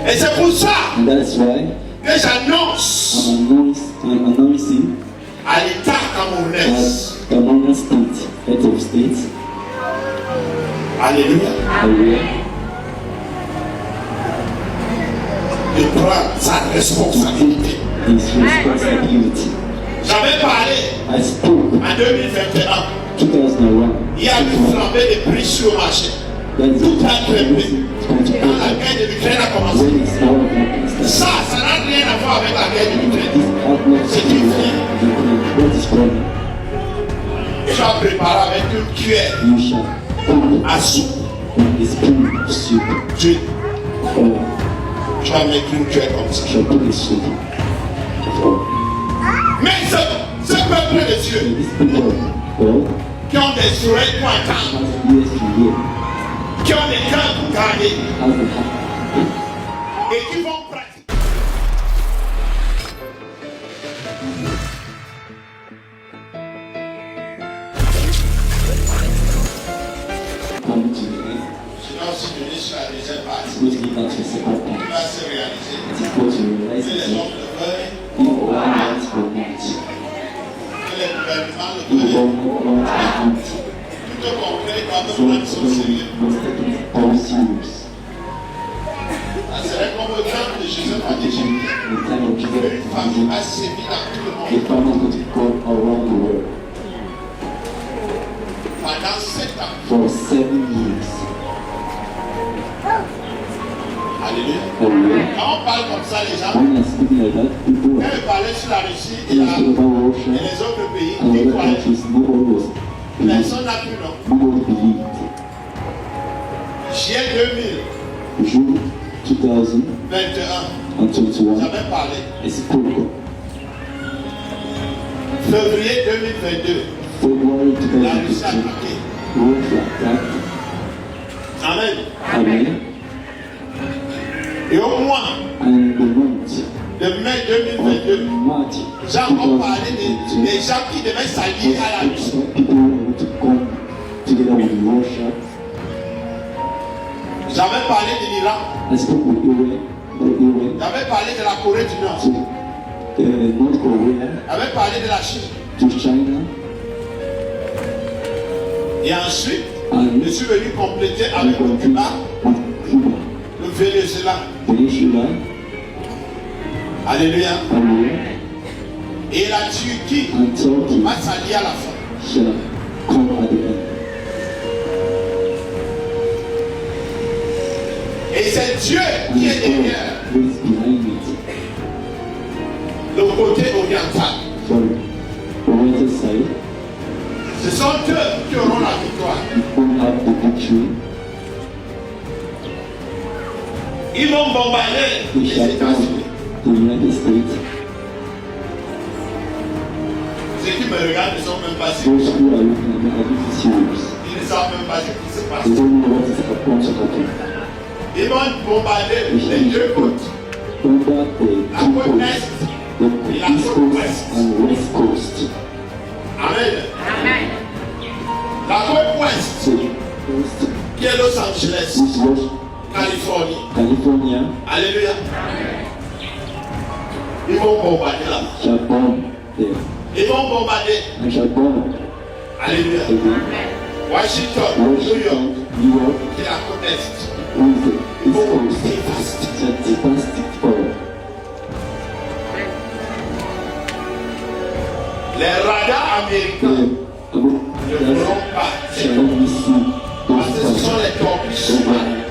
Et c'est pour ça And that's why que j'annonce I'm announcing à l'État camerounais. as Cameroon State, head of state, Alléluia. Hallelujah, De prendre sa responsabilité. his responsibility. J'avais parlé I spoke en 2021. 2001. Il y a une flambée de prix sur le marché. That's Tout a tremblé. going to Quand la guerre de l'Ukraine a commencé. when it's all happening. Ça n'a rien à voir avec la guerre de l'Ukraine. This has not to do with what is coming. Tu vas préparer avec une cuillère You shall cook à soupe. with a spoon of soup, Tu or vas mettre une cuillère comme ça. shall put a soup. Or Mais ce peuple de Dieu this people of God qui ont des oreilles pour entendre, has ears to hear, qui ont des cœurs pour garder has the heart, et qui vont pratiquer. come to the end. Sinon, si tu es sur la deuxième partie, Which give us the second tu part. vas se réaliser It is what you realize que les that hommes le veulent, people want for much. que les gouvernements le People veulent. want for much. Tout au contraire, quand So même, sont sérieux. we must take it all serious. Ça serait comme au temps de Jésus a The dit, time of Jesus, une famille a sévi dans tout le the monde family is going to go around the world pendant 7 ans. for 7 years. Alléluia. Hallelujah. Quand on parle comme ça, les gens, When I'm speaking like that, people quand are ils parlaient sur la Russie et, speaking about et Russia les autres pays, and ils other croyaient. countries. Nobody was believed. Personne n'a cru, non. Nobody believed. Juillet 2000, June 2021, 21, j'avais parlé. I spoke. Février 2022, February la Russie a 2015, attaqué. Russia attacked. Amen. Amen. Et au mois And the month de mai of 2022, March Jean ont parlé des gens qui devaient s'allier à la Russie. people were to come together with Russia. J'avais parlé de l'Iran. I spoke with Iran, J'avais parlé de la Corée du Nord. to North Korea, J'avais parlé de la Chine. to China, Et ensuite, and je suis venu compléter we avec le continue Cuba, with Cuba, le Venezuela. Venezuela, Alléluia. Hallelujah, Et la Turquie and Turkey va s'allier à la fin. shall come at the end. Et c'est Dieu And qui est derrière God is behind it. le côté oriental. From Oriental side, Ce sont eux qui auront la victoire. we have the victory. Ils vont bombarder We les shall États-Unis. come the United States. Ceux qui me regardent ne sont même pas sûrs. Those who are looking at me are really serious. Ils ne savent même pas ce qui se passe. They don't know what is about to happen. Ils vont bombarder les deux côtes. Over La the two côte coasts, est. the East Coast and West Coast. Amen. La côte ouest, So, coast, qui est Los Angeles, which was Californie. California, Alléluia. Ils vont bombarder là. shall bomb there. Ils vont bombarder. And shall bomb Alléluia. again. Washington, New York, Washington, New York, qui est la côte est. with the Ils East vont Coast. dévaster. Shall devastate all. Les radars américains ne feront pas. Shall not be seen. Parce que ce sont les torpilles sous-marines.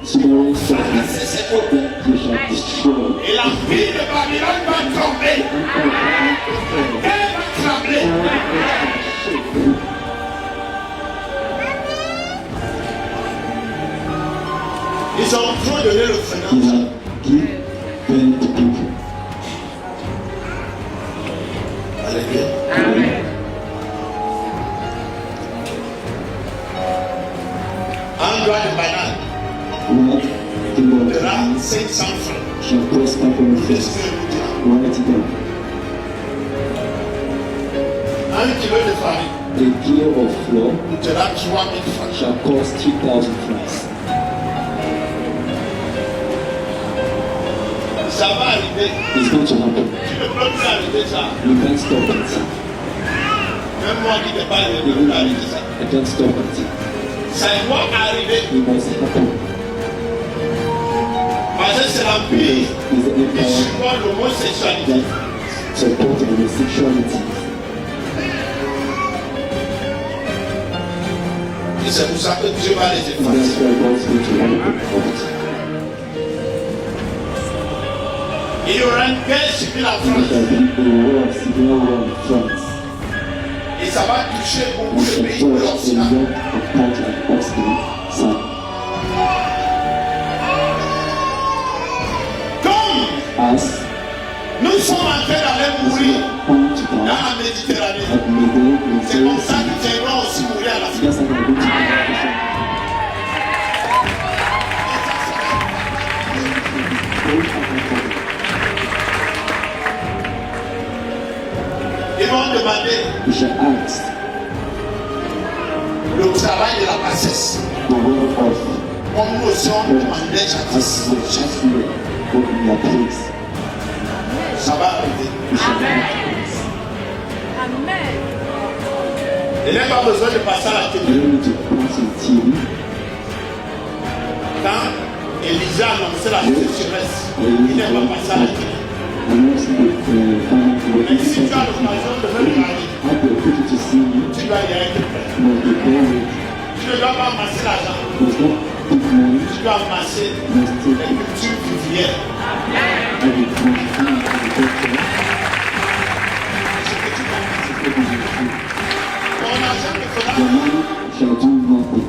Submarine Ça, surface. c'est eau. You shall destroy. Et la ville de Babylone va tomber. Elle va trembler. Ils ont trop donné le You financement. shall give them to people. Alléluia. Un doigt de banane What the Lord donnera 500 francs. shall prosper from the Qu'est-ce first. que vous dites? Write it down. 1 kilo de farine A kilo of flour coûtera 3000 francs. shall cost 3,000 francs. Ça va arriver. It's going to happen. Tu ne peux plus arrêter ça. You can't stop it. Même moi qui ne peux pas arriver, je ne peux plus arrêter ça. I can't stop it. Ça doit arriver. It must happen. Parce que c'est l'empire It's the qui empire supporte l'homosexualité. that supports homosexuality. Et c'est pour ça que Dieu va les And that's effacer. why God's going to wipe it out. Il y aura une guerre civile en There France. shall be a war, civil war in France. Et ça va toucher beaucoup And de the pays de first l'Occident. result of part and Austin, son. Comme As nous sommes en train d'aller we mourir come to dans pass la Méditerranée, at middle in c'est comme the ça que nous allons aussi mourir à l'Afrique. Yes, I'm going to go Ils vont demander We shall ask le travail de la bassesse. the word of Comme nous aussi on demandait as jadis. we just here, go in your place. Ça va arriver. We shall ask. Amen. Il n'y a pas besoin de passer à la You télé. don't need to pass on TV. Quand Élisée a annoncé la sécheresse, il n'est pas passé à la télé. And also the final Mais si tu as l'occasion de me regarder, have the opportunity to see you, tu dois y être prêt. you must be there. Tu ne dois pas amasser l'argent. You must not take money, Tu dois amasser you must les take cultures vivières. every country and culture. Ce que tu dois. Ton argent ne fera Your rien. money shall do nothing.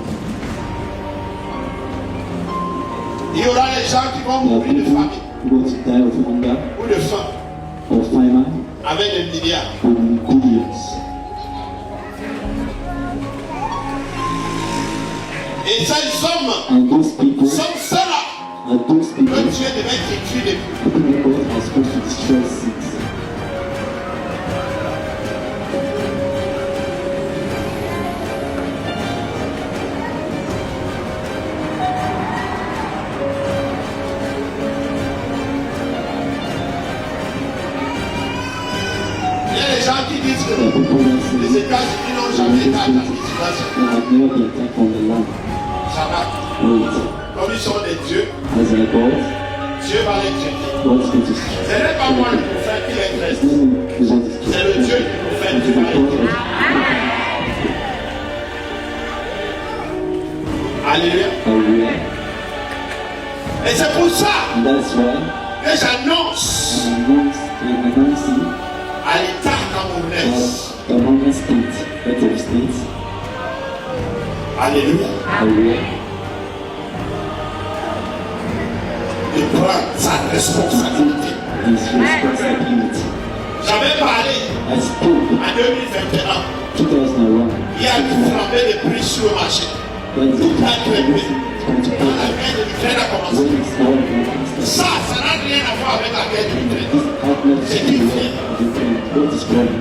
Il y aura les gens qui vont There are mourir de people famine who go to die of hunger ou de faim or famine avec des milliards. or billions. Et ces hommes And those people sont ceux-là are those que people Dieu devait détruire depuis. people God are supposed to destroy since. Il y a des gens qui disent There are que people that say les États-Unis n'ont the jamais été United attaqués. States Tu vois ça? have never been attacked from the land. Ça va. Wait, Comme ils sont des dieux, as a God, Dieu va les traiter. God's going to Ce n'est pas moi le prophète qui les traite. It's not me who's going to C'est le Dieu du prophète It's qui the va les traiter. prophet. Alléluia. Hallelujah. Et c'est pour ça And that's why que j'annonce I'm announcing à l'État camerounais. the Roman state, head of state, Alléluia. Hallelujah, De prendre sa responsabilité. his responsibility. J'avais parlé I spoke en 2021. 2001. Il y a une flambée de prix sur le marché. When the everything is going to Quand la happen, guerre de l'Ukraine a commencé. when it's all going Ça n'a rien à voir avec la guerre de l'Ukraine. This outlet is the what is wrong.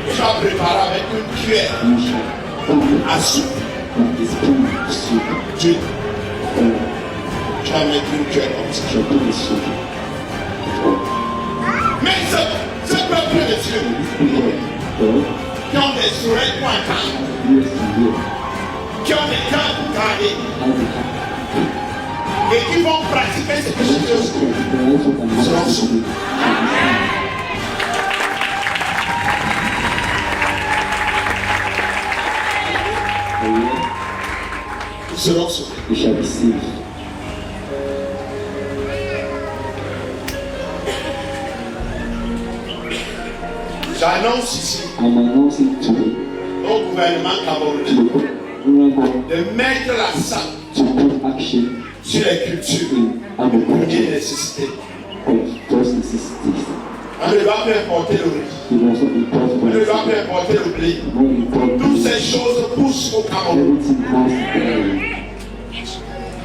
Tu vas préparer avec une cuillère You shall open à soupe. and this spoon of soup, Dieu, or tu vas mettre une cuillère comme ça. shall put a soup. Or Mais ce peuple de Dieu this people of God, qui ont des oreilles pour entendre, years to year, qui ont des cœurs pour garder as they have et qui vont pratiquer ce que je just dis. the life of an master to be. Hallelujah. Ils seront sauvés. We shall be saved. J'annonce ici I'm announcing today au gouvernement to camerounais the government de mettre l'accent to put action sur les cultures in et les agriculture nécessités. of first necessities. On ne doit plus importer le riz. We will also import On ne doit rice, plus importer le blé. not import Toutes beef. ces choses poussent au Cameroun. Everything goes there.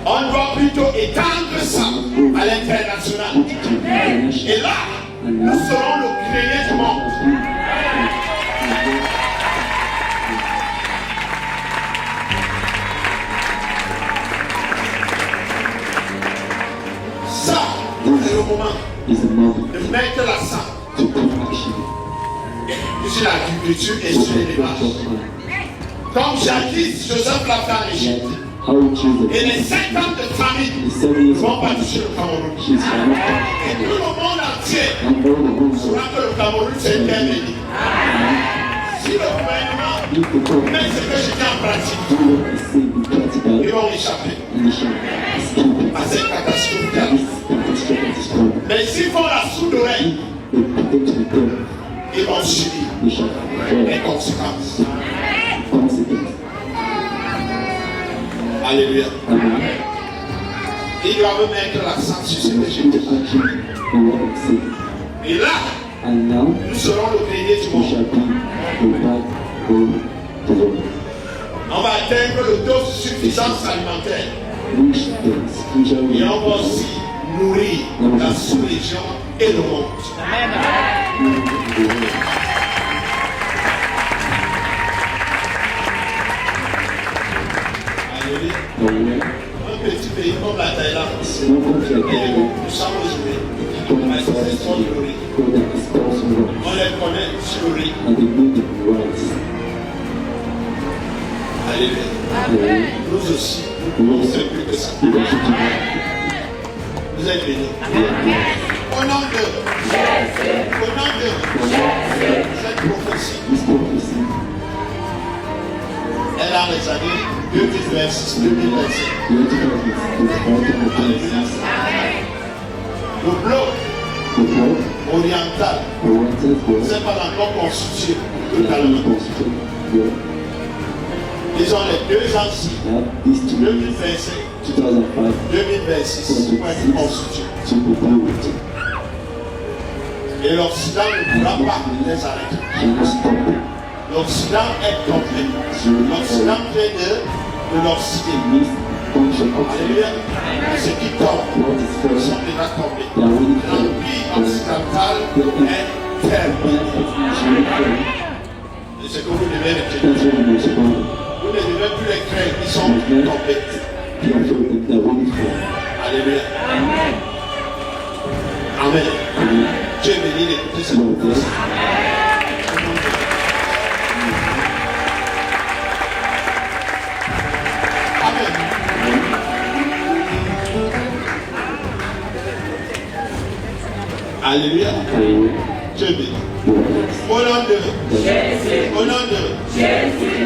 On doit plutôt étendre ça à l'international. Put it to international. Et là, nous serons le grenier du monde. Ça, C'est le moment is the moment de mettre l'accent to take action. sur l'agriculture et sur l'élevage. Comme jadis, Joseph l'a fait en Égypte. How we choose Et it. les 50 de famille The 7 years vont of partir au Cameroun. she's from Et tout le monde entier and all the whole saura world. que le Cameroun c'est un terre béni. Si le gouvernement If the government met ce que je dis en pratique, do what they say in practical, ils vont échapper they shall escape à cette catastrophe. this catastrophic storm. Mais s'ils font la sourde oreille, They pretend to be dead, ils vont subir they shall les fall. conséquences. Consequence. Alléluia. Amen. Ils doivent mettre l'accent sur ce que je Take dis. action on what I say. Et là, And now nous serons le grenier du we monde. shall be the backbone of the world. On va atteindre le taux de suffisance alimentaire. Reach the spiritual Et on va realm. aussi nourrir la sous-région et le monde. Alléluia. Amen. Un petit pays comme la Thaïlande, Small country like et Canada, nous sommes aujourd'hui. people Mais in c'est South trop Africa, nourri. go down the spouse of On God, les connaît sur le riz. and they know the rights. Alléluia. Amen. Nous aussi, nous faisons plus que ça. We worship you. Vous êtes bénis. We are blessed. Au nom de cette prophétie, This prophecy, elle a les années 2026, 2027. the article is 2026. Le bloc The world, oriental the wanted ne world, s'est pas encore constitué the totalement. constitution world, Ils ont les 2 ans ci, that these two 2025, 2005 2026, pour être constitués. to be built. Et l'Occident ne pourra pas les arrêter. Cannot stop it. L'Occident est tombé. L'Occident vient de l'Occident. This function of Alléluia. Et ceux qui tombent what is first, sont déjà tombés. they are waiting for L'Empire occidental est terminé. Et c'est que vous devez les craindre. That's what we must follow. Vous ne devez plus les craindre. Ils sont tombés. They are for they are waiting for. Alléluia. Amen. Amen. Dieu est béni d'écouter cette Lord, prophétie. yes. Amen. Alléluia. Hallelujah. Dieu est béni. Lord, yes. Au nom de Jésus. Au nom de Jésus.